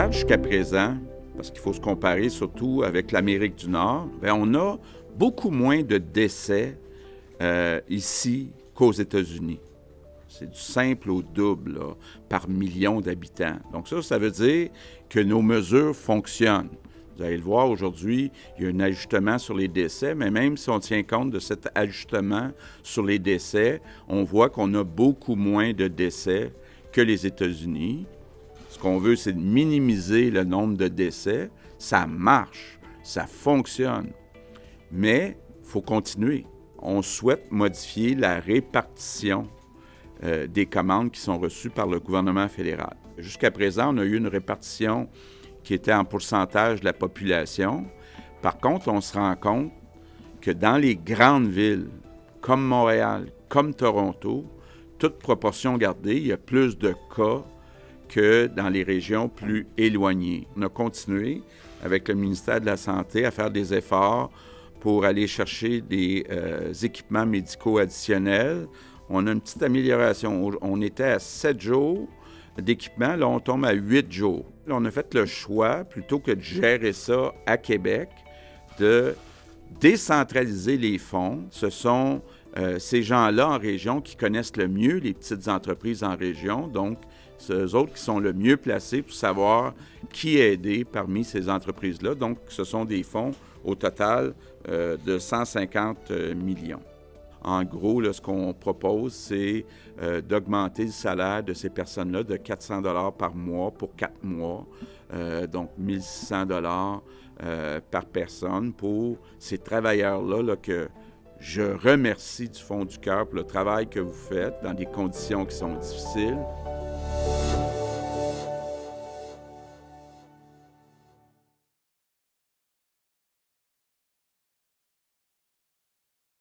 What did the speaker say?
regarde jusqu'à présent, parce qu'il faut se comparer surtout avec l'Amérique du Nord, bien, on a beaucoup moins de décès ici qu'aux États-Unis. C'est du simple au double là, par million d'habitants. Donc ça veut dire que nos mesures fonctionnent. Vous allez le voir aujourd'hui, il y a un ajustement sur les décès, mais même si on tient compte de cet ajustement sur les décès, on voit qu'on a beaucoup moins de décès que les États-Unis. Ce qu'on veut, c'est de minimiser le nombre de décès. Ça marche, ça fonctionne. Mais il faut continuer. On souhaite modifier la répartition des commandes qui sont reçues par le gouvernement fédéral. Jusqu'à présent, on a eu une répartition qui était en pourcentage de la population. Par contre, on se rend compte que dans les grandes villes, comme Montréal, comme Toronto, toute proportion gardée, il y a plus de cas que dans les régions plus éloignées. On a continué avec le ministère de la Santé à faire des efforts pour aller chercher des équipements médicaux additionnels. On a une petite amélioration. On était à 7 jours d'équipement, là on tombe à 8 jours. Là, on a fait le choix, plutôt que de gérer ça à Québec, de décentraliser les fonds. Ce sont ces gens-là en région qui connaissent le mieux les petites entreprises en région. Donc, c'est eux autres qui sont le mieux placés pour savoir qui aider parmi ces entreprises-là. Donc, ce sont des fonds au total de 150 millions. En gros, là, ce qu'on propose, c'est d'augmenter le salaire de ces personnes-là de 400 $ par mois pour 4 mois, donc 1 600 $ par personne pour ces travailleurs-là là, que je remercie du fond du cœur pour le travail que vous faites dans des conditions qui sont difficiles.